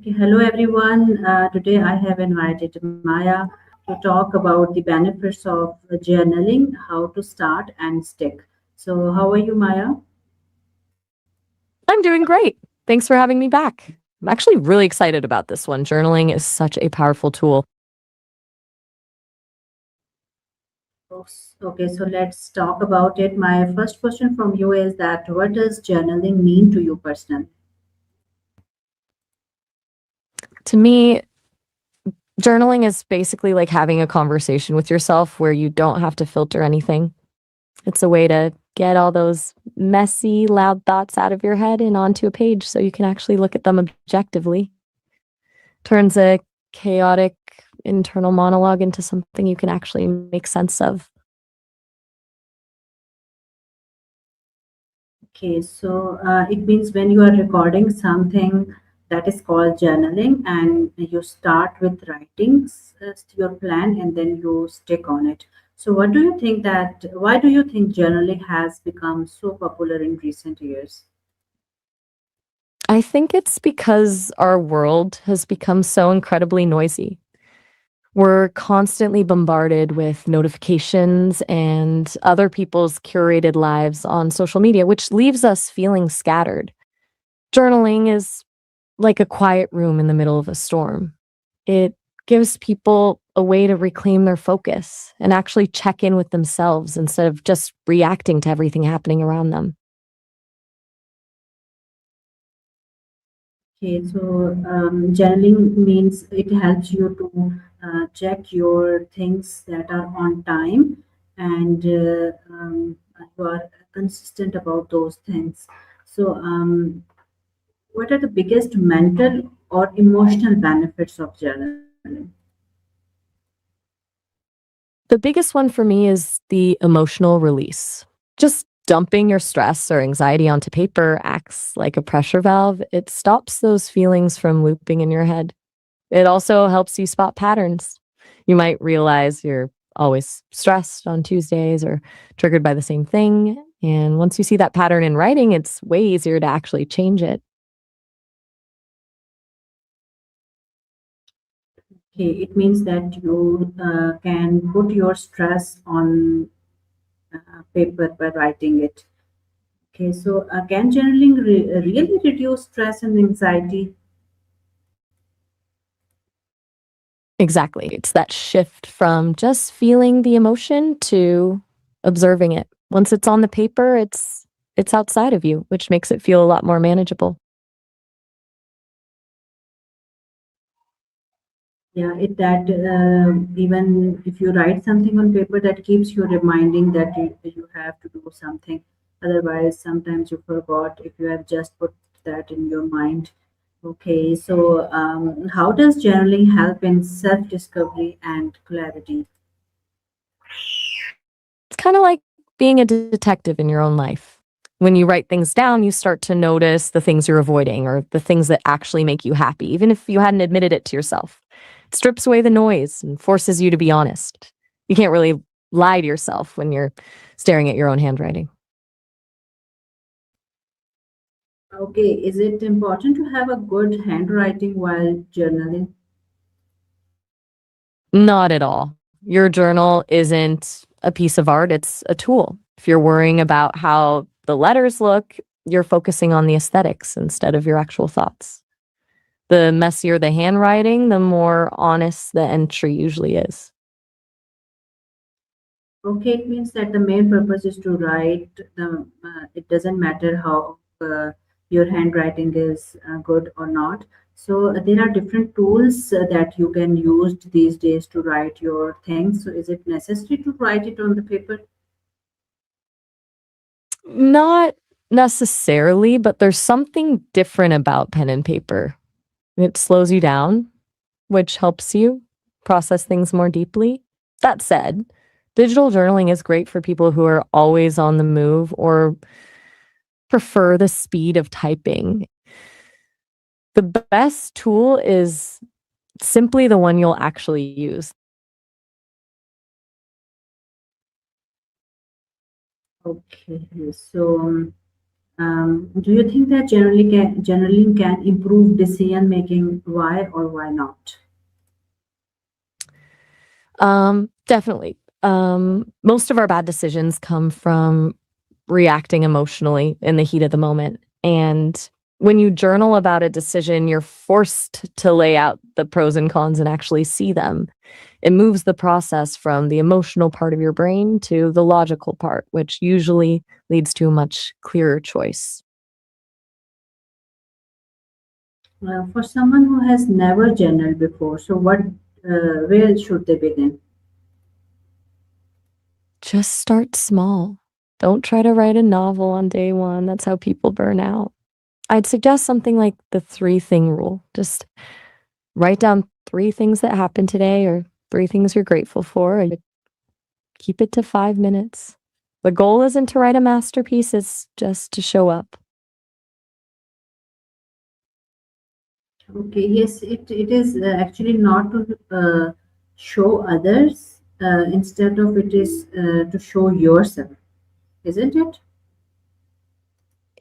Okay, hello everyone. Today I have invited Maya to talk about the benefits of journaling, how to start and stick. So, how are you, Maya? I'm doing great. Thanks for having me back. I'm actually really excited about this one. Journaling is such a powerful tool. Okay, so let's talk about it. My first question from you is that what does journaling mean to you personally? To me, journaling is basically like having a conversation with yourself where you don't have to filter anything. It's a way to get all those messy, loud thoughts out of your head and onto a page so you can actually look at them objectively. Turns a chaotic internal monologue into something you can actually make sense of. Okay, so it means when you are recording something that is called journaling, and you start with writing your plan and then you stick on it. So, what do you think that, why do you think journaling has become so popular in recent years? I think it's because our world has become so incredibly noisy. We're constantly bombarded with notifications and other people's curated lives on social media, which leaves us feeling scattered. Journaling is like a quiet room in the middle of a storm. It gives people a way to reclaim their focus and actually check in with themselves instead of just reacting to everything happening around them. Okay, so journaling means it helps you to check your things that are on time, and you are consistent about those things. So, what are the biggest mental or emotional benefits of journaling? The biggest one for me is the emotional release. Just dumping your stress or anxiety onto paper acts like a pressure valve. It stops those feelings from looping in your head. It also helps you spot patterns. You might realize you're always stressed on Tuesdays or triggered by the same thing. And once you see that pattern in writing, it's way easier to actually change it. Okay, it means that you can put your stress on paper by writing it. Okay, so can journaling really reduce stress and anxiety? Exactly. It's that shift from just feeling the emotion to observing it. Once it's on the paper, it's outside of you, which makes it feel a lot more manageable. Yeah, it that even if you write something on paper, that keeps you reminding that you have to do something. Otherwise, sometimes you forgot if you have just put that in your mind. Okay, so how does journaling help in self-discovery and clarity? It's kind of like being a detective in your own life. When you write things down, you start to notice the things you're avoiding or the things that actually make you happy, even if you hadn't admitted it to yourself. It strips away the noise and forces you to be honest. You can't really lie to yourself when you're staring at your own handwriting. Okay, is it important to have a good handwriting while journaling? Not at all. Your journal isn't a piece of art, it's a tool. If you're worrying about how the letters look, you're focusing on the aesthetics instead of your actual thoughts. The messier the handwriting, the more honest the entry usually is. Okay, it means that the main purpose is to write. It doesn't matter how your handwriting is good or not. So there are different tools that you can use these days to write your things. So is it necessary to write it on the paper? Not necessarily, but there's something different about pen and paper. It slows you down, which helps you process things more deeply. That said, digital journaling is great for people who are always on the move or prefer the speed of typing. The best tool is simply the one you'll actually use. Okay, so Do you think that journaling can improve decision making? Why or why not? Definitely. Most of our bad decisions come from reacting emotionally in the heat of the moment. And when you journal about a decision, you're forced to lay out the pros and cons and actually see them. It moves the process from the emotional part of your brain to the logical part, which usually leads to a much clearer choice. For someone who has never journaled before, so where should they begin? Just start small. Don't try to write a novel on day one. That's how people burn out. I'd suggest something like the three thing rule. Just write down three things that happened today or three things you're grateful for, and keep it to 5 minutes. The goal isn't to write a masterpiece, it's just to show up. Okay, yes, it is actually not to show others, instead of it is to show yourself, isn't it?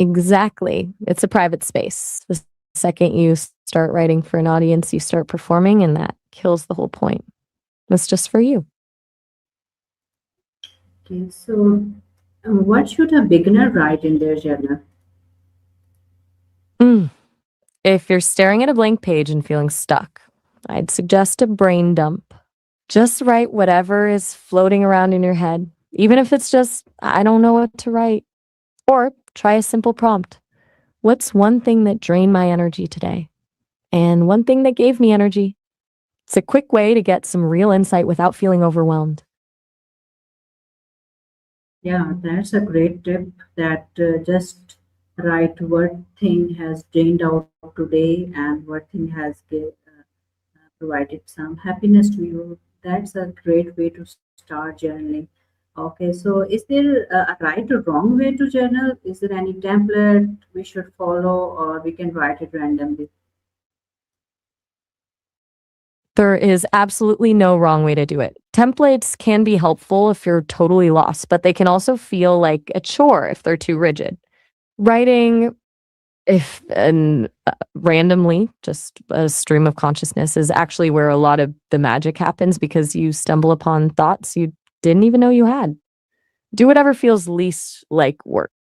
Exactly. It's a private space. The second you start writing for an audience, you start performing, and that kills the whole point. It's just for you. Okay, so what should a beginner write in their journal? Mm. If you're staring at a blank page and feeling stuck, I'd suggest a brain dump. Just write whatever is floating around in your head, even if it's just, I don't know what to write. Or try a simple prompt. What's one thing that drained my energy today? And one thing that gave me energy? It's a quick way to get some real insight without feeling overwhelmed. Yeah, that's a great tip. That just write what thing has drained out today and what thing has provided some happiness to you. That's a great way to start journaling. Okay, so is there a right or wrong way to journal? Is there any template we should follow, or we can write it randomly? There is absolutely no wrong way to do it. Templates can be helpful if you're totally lost, but they can also feel like a chore if they're too rigid. Writing, if and randomly, just a stream of consciousness, is actually where a lot of the magic happens because you stumble upon thoughts you didn't even know you had. Do whatever feels least like work.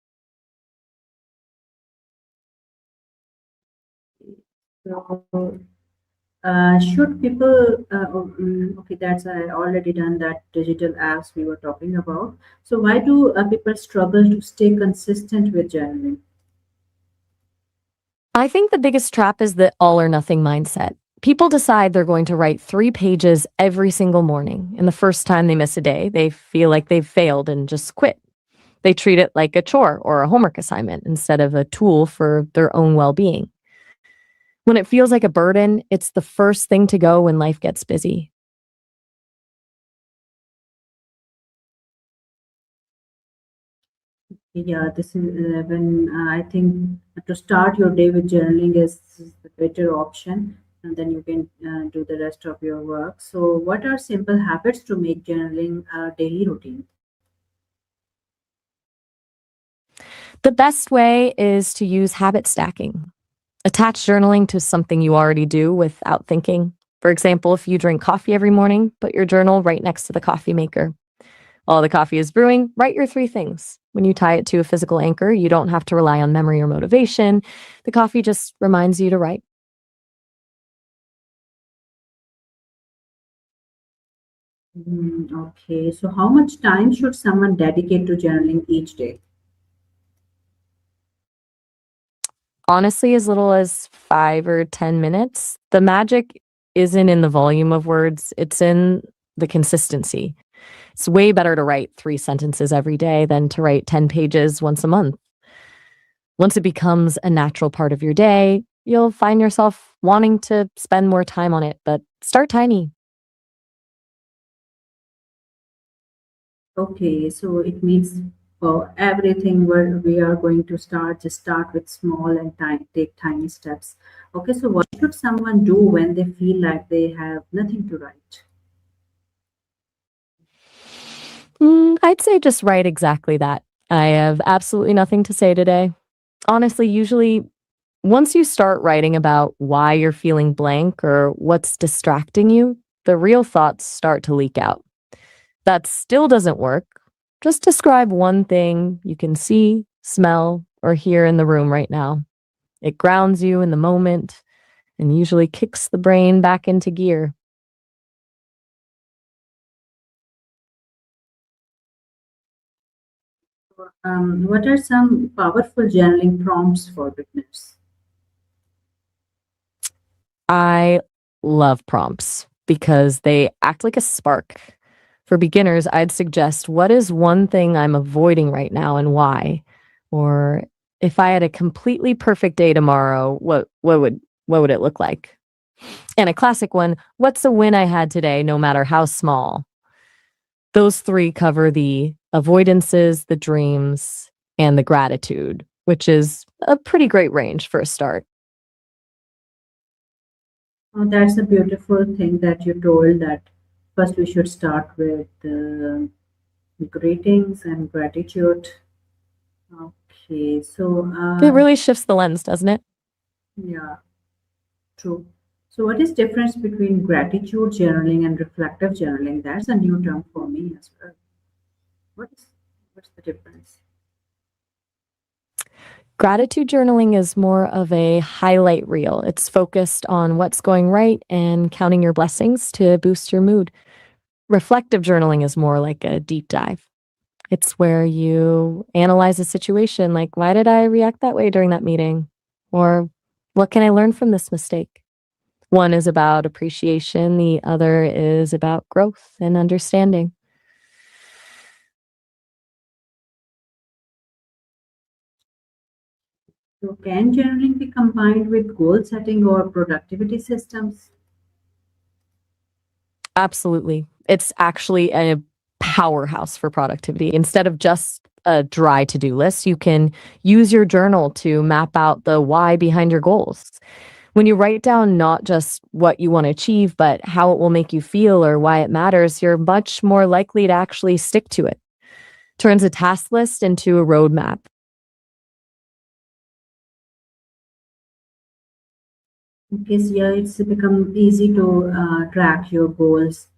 So, should people? Okay, that's I already done that digital apps we were talking about. So, why do people struggle to stay consistent with journaling? I think the biggest trap is the all or nothing mindset. People decide they're going to write 3 pages every single morning, and the first time they miss a day, they feel like they've failed and just quit. They treat it like a chore or a homework assignment instead of a tool for their own well being. When it feels like a burden, it's the first thing to go when life gets busy. Yeah, this is when I think to start your day with journaling is the better option, and then you can do the rest of your work. So, what are simple habits to make journaling a daily routine? The best way is to use habit stacking. Attach journaling to something you already do without thinking. For example, if you drink coffee every morning, put your journal right next to the coffee maker. While the coffee is brewing, write your three things. When you tie it to a physical anchor, you don't have to rely on memory or motivation. The coffee just reminds you to write. Okay, so how much time should someone dedicate to journaling each day? Honestly, as little as 5 or 10 minutes. The magic isn't in the volume of words, it's in the consistency. It's way better to write 3 sentences every day than to write 10 pages once a month. Once it becomes a natural part of your day, you'll find yourself wanting to spend more time on it, but start tiny. Okay, so it means for everything where we are going to start, just start with small and take tiny steps. Okay, so what should someone do when they feel like they have nothing to write? I'd say just write exactly that. I have absolutely nothing to say today. Honestly, usually once you start writing about why you're feeling blank or what's distracting you, the real thoughts start to leak out. That still doesn't work. Just describe one thing you can see, smell, or hear in the room right now. It grounds you in the moment and usually kicks the brain back into gear. What are some powerful journaling prompts for beginners? I love prompts because they act like a spark. For beginners, I'd suggest what is one thing I'm avoiding right now and why? Or if I had a completely perfect day tomorrow, what would it look like? And a classic one, what's a win I had today, no matter how small? Those three cover the avoidances, the dreams, and the gratitude, which is a pretty great range for a start. Oh, that's a beautiful thing that you told that first we should start with greetings and gratitude. Okay, so It really shifts the lens, doesn't it? yeah, true. So, what is difference between gratitude journaling and reflective journaling? That's a new term for me as well. What is what's the difference? Gratitude journaling is more of a highlight reel. It's focused on what's going right and counting your blessings to boost your mood. Reflective journaling is more like a deep dive. It's where you analyze a situation like, why did I react that way during that meeting? Or what can I learn from this mistake? One is about appreciation, the other is about growth and understanding. So, can journaling be combined with goal setting or productivity systems? Absolutely. It's actually a powerhouse for productivity. Instead of just a dry to do list, you can use your journal to map out the why behind your goals. When you write down not just what you want to achieve, but how it will make you feel or why it matters, you're much more likely to actually stick to it. Turns a task list into a roadmap. Okay, so yeah, it's become easy to track your goals,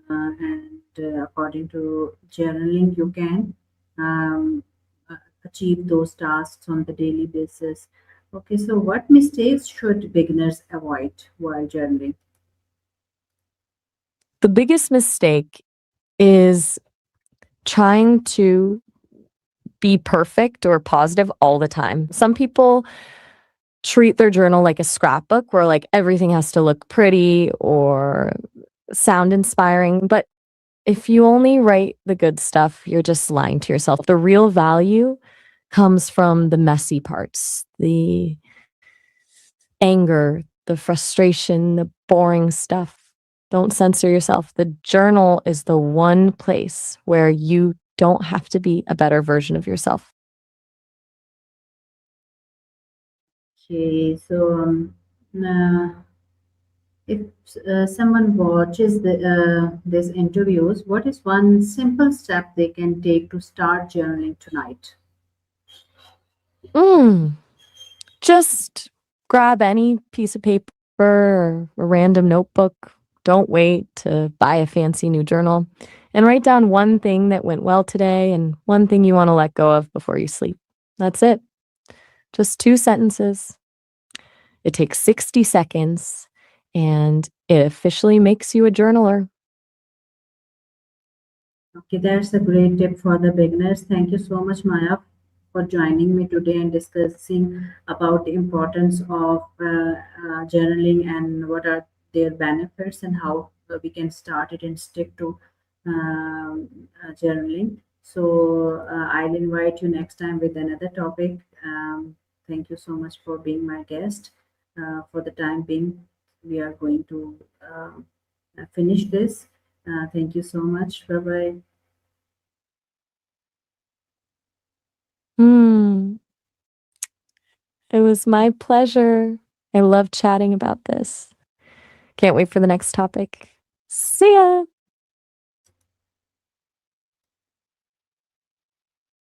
and according to journaling, you can um, uh, achieve those tasks on the daily basis. Okay, so what mistakes should beginners avoid while journaling? The biggest mistake is trying to be perfect or positive all the time. Some people treat their journal like a scrapbook where like everything has to look pretty or sound inspiring. But if you only write the good stuff, you're just lying to yourself. The real value comes from the messy parts, the anger, the frustration, the boring stuff. Don't censor yourself. The journal is the one place where you don't have to be a better version of yourself. Okay, so uh, if someone watches these interviews, what is one simple step they can take to start journaling tonight? Mm, just grab any piece of paper or a random notebook. Don't wait to buy a fancy new journal and write down one thing that went well today and one thing you want to let go of before you sleep. That's it. Just two sentences. It takes 60 seconds and it officially makes you a journaler. Okay, that's a great tip for the beginners. Thank you so much, Maya, for joining me today and discussing about the importance of journaling and what are their benefits and how we can start it and stick to journaling. So I'll invite you next time with another topic. Thank you so much for being my guest. For the time being, we are going to finish this. Thank you so much. Bye bye. Hmm. It was my pleasure. I love chatting about this. Can't wait for the next topic. See ya.